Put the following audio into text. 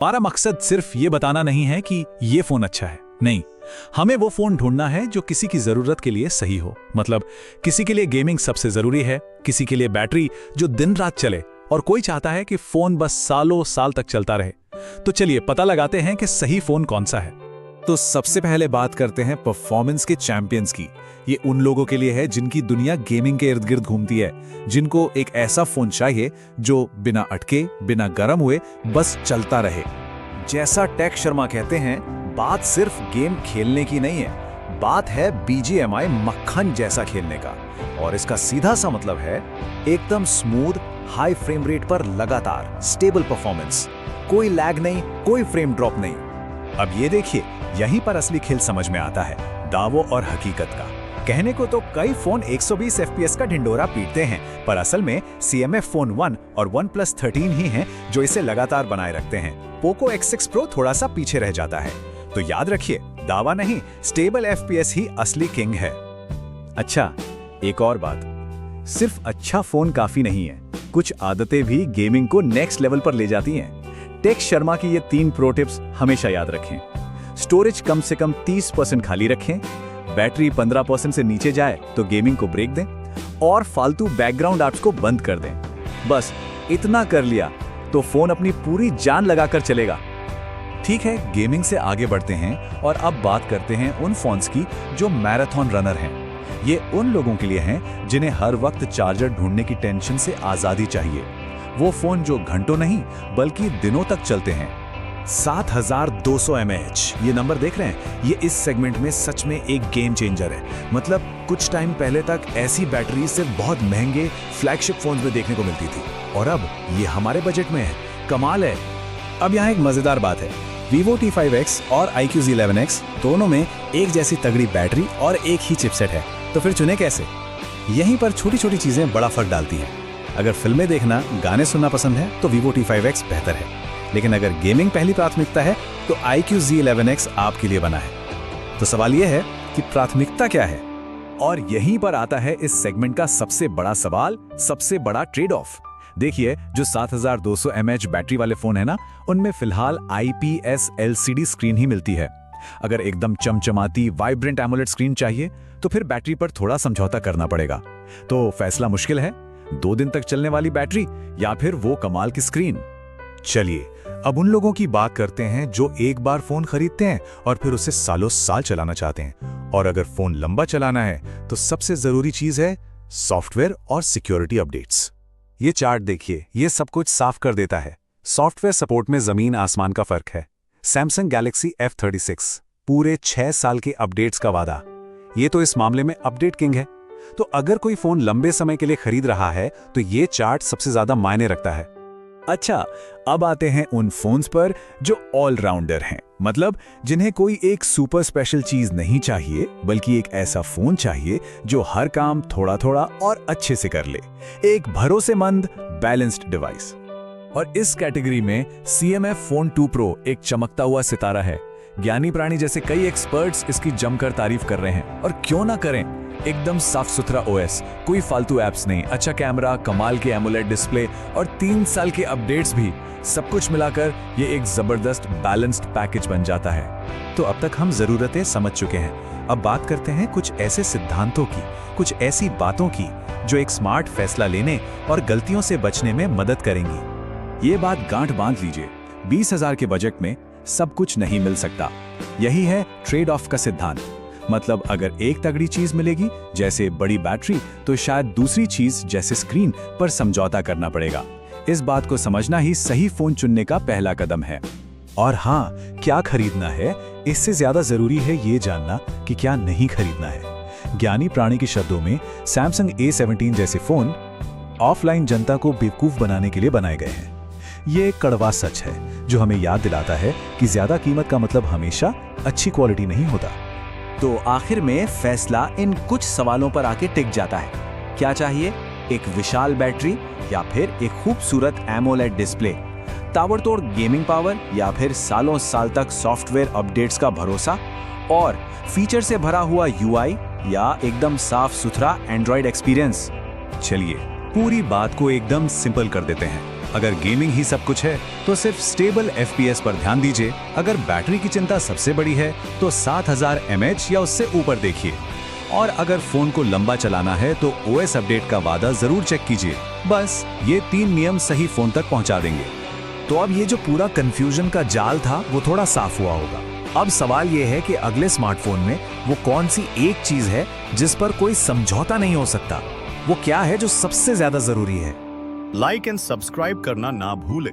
हमारा मकसद सिर्फ ये बताना नहीं है कि ये फोन अच्छा है, नहीं, हमें वो फोन ढूंढना है जो किसी की जरूरत के लिए सही हो। मतलब किसी के लिए गेमिंग सबसे जरूरी है, किसी के लिए बैटरी जो दिन रात चले, और कोई चाहता है कि फोन बस सालों साल तक चलता रहे। तो चलिए पता लगाते हैं कि सही फोन कौन सा है। तो सबसे पहले बात करते हैं परफॉर्मेंस के चैंपियंस की। ये उन लोगों के लिए है जिनकी दुनिया गेमिंग के इर्द गिर्द घूमती है, जिनको एक ऐसा फोन चाहिए जो बिना अटके, बिना गर्म हुए बस चलता रहे। जैसा टेक शर्मा कहते हैं, बात सिर्फ गेम खेलने की नहीं है, बात है BGMI मक्खन जैसा खेलने का। और इसका सीधा सा मतलब है एकदम स्मूथ, हाई फ्रेम रेट पर लगातार स्टेबल परफॉर्मेंस, कोई लैग नहीं, कोई फ्रेम ड्रॉप नहीं। अब ये देखिए, यहीं पर असली खेल समझ में आता है, दावों और हकीकत का। कहने को तो कई फोन 120 FPS का ढिंडोरा पीटते हैं, पर असल में CMF फोन 1 और OnePlus 13 ही हैं जो इसे लगातार बनाए रखते हैं। पोको X6 Pro थोड़ा सा पीछे रह जाता है। तो याद रखिए, दावा नहीं, स्टेबल FPS ही असली किंग है। अच्छा, एक और बात, सिर्फ अच्छा फोन काफी नहीं है, कुछ आदतें भी गेमिंग को नेक्स्ट लेवल पर ले जाती हैं। टेक शर्मा की ये 3 प्रो टिप्स हमेशा याद रखें। स्टोरेज कम से कम 30% खाली रखें, बैटरी 15% से नीचे जाए तो गेमिंग को ब्रेक दें, और फालतू बैकग्राउंड ऐप्स को बंद कर दें। बस इतना कर लिया तो फोन अपनी पूरी जान लगाकर चलेगा। ठीक है, गेमिंग से आगे बढ़ते हैं और अब बात करते हैं उन फोन्स की जो मैराथन रनर हैं। ये उन लोगों के लिए हैं जिन्हें हर वक्त चार्जर ढूंढने की टेंशन से आजादी चाहिए। वो फोन जो घंटों नहीं बल्कि दिनों तक चलते हैं। 7200 mAh, ये नंबर देख रहे हैं, ये इस सेगमेंट में सच में एक गेम चेंजर है। मतलब कुछ टाइम पहले तक ऐसी बैटरी सिर्फ बहुत महंगे फ्लैगशिप फोन्स में देखने को मिलती थी, और अब ये हमारे बजट में है। कमाल है। अब यहाँ एक मजेदार बात है, Vivo T5X और iQOO Z11X दोनों में एक जैसी तगड़ी बैटरी और एक ही चिपसेट है। तो फिर चुने कैसे? यहीं पर छोटी छोटी चीजें बड़ा फर्क डालती हैं। अगर फिल्में देखना, गाने सुनना पसंद है तो Vivo T5X बेहतर है, लेकिन अगर गेमिंग पहली प्राथमिकता है तो iQOO Z11X आपके लिए बना है। तो सवाल यह है कि प्राथमिकता क्या है? और यहीं पर आता है इस सेगमेंट का सबसे बड़ा सवाल, सबसे बड़ा ट्रेड ऑफ। देखिए, जो 7200 mAh बैटरी वाले फोन है ना, उनमें फिलहाल IPS LCD स्क्रीन ही मिलती है। अगर एकदम चमचमाती वाइब्रेंट एमोलेड स्क्रीन चाहिए तो फिर बैटरी पर थोड़ा समझौता करना पड़ेगा। तो फैसला मुश्किल है, 2 दिन तक चलने वाली बैटरी या फिर वो कमाल की स्क्रीन। चलिए अब उन लोगों की बात करते हैं जो एक बार फोन खरीदते हैं और फिर उसे सालों साल चलाना चाहते हैं। और अगर फोन लंबा चलाना है तो सबसे जरूरी चीज है सॉफ्टवेयर और सिक्योरिटी अपडेट्स। ये चार्ट देखिए, ये सब कुछ साफ कर देता है। सॉफ्टवेयर सपोर्ट में जमीन आसमान का फर्क है। सैमसंग गैलेक्सी F36 पूरे 6 साल के अपडेट्स का वादा, ये तो इस मामले में अपडेट किंग है। तो अगर कोई फोन लंबे समय के लिए खरीद रहा है तो ये चार्ट सबसे ज्यादा मायने रखता है। अच्छा, अब आते हैं उन फोन्स पर जो ऑलराउंडर हैं, मतलब जिन्हें कोई एक सुपर स्पेशल चीज नहीं चाहिए, बल्कि एक ऐसा फोन चाहिए जो हर काम थोड़ा थोड़ा और अच्छे से कर ले। एक भरोसेमंद बैलेंस्ड डिवाइस। और इस कैटेगरी में CMF फोन 2 Pro एक चमकता हुआ सितारा है। ज्ञानी प्राणी जैसे कई एक्सपर्ट्स इसकी जमकर तारीफ कर रहे हैं, और क्यों ना करें। एकदम साफ सुथरा OS, कोई फालतू ऐप्स नहीं, अच्छा कैमरा, कमाल के एमोलेड डिस्प्ले और 3 साल के अपडेट्स भी, सब कुछ मिलाकर ये एक जबरदस्त बैलेंस्ड पैकेज बन जाता है। तो अब तक हम जरूरतें समझ चुके हैं। अब बात करते हैं कुछ ऐसे सिद्धांतों की, कुछ ऐसी बातों की जो एक स्मार्ट फैसला लेने और गलतियों से बचने में मदद करेंगी। ये बात गांठ बांध लीजिए, 20,000 के बजट में सब कुछ नहीं मिल सकता। यही है ट्रेड ऑफ का सिद्धांत। मतलब अगर एक तगड़ी चीज मिलेगी जैसे बड़ी बैटरी, तो शायद दूसरी चीज जैसे स्क्रीन पर समझौता करना पड़ेगा। इस बात को समझना ही सही फोन चुनने का पहला कदम है। और हाँ, क्या खरीदना है, इससे ज्यादा जरूरी है ये जानना कि क्या नहीं खरीदना है। ज्ञानी प्राणी के शब्दों में सैमसंग A17 जैसे फोन ऑफलाइन जनता को बेवकूफ बनाने के लिए बनाए गए हैं। ये एक कड़वा सच है जो हमें याद दिलाता है कि ज्यादा कीमत का मतलब हमेशा अच्छी क्वालिटी नहीं होता। तो आखिर में फैसला इन कुछ सवालों पर आके टिक जाता है। क्या चाहिए, एक विशाल बैटरी या फिर एक खूबसूरत एमोलेड डिस्प्ले, ताबड़तोड़ गेमिंग पावर या फिर सालों साल तक सॉफ्टवेयर अपडेट्स का भरोसा, और फीचर से भरा हुआ UI या एकदम साफ सुथरा एंड्रॉइड एक्सपीरियंस। चलिए पूरी बात को एकदम सिंपल कर देते हैं। अगर गेमिंग ही सब कुछ है तो सिर्फ स्टेबल FPS पर ध्यान दीजिए। अगर बैटरी की चिंता सबसे बड़ी है तो 7000 mAh या उससे ऊपर देखिए। और अगर फोन को लंबा चलाना है तो OS अपडेट का वादा जरूर चेक कीजिए। बस ये 3 नियम सही फोन तक पहुंचा देंगे। तो अब ये जो पूरा कंफ्यूजन का जाल था वो थोड़ा साफ हुआ होगा। अब सवाल ये है कि अगले स्मार्टफोन में वो कौन सी एक चीज है जिस पर कोई समझौता नहीं हो सकता। वो क्या है जो सबसे ज्यादा जरूरी है? लाइक एंड सब्सक्राइब करना ना भूलें।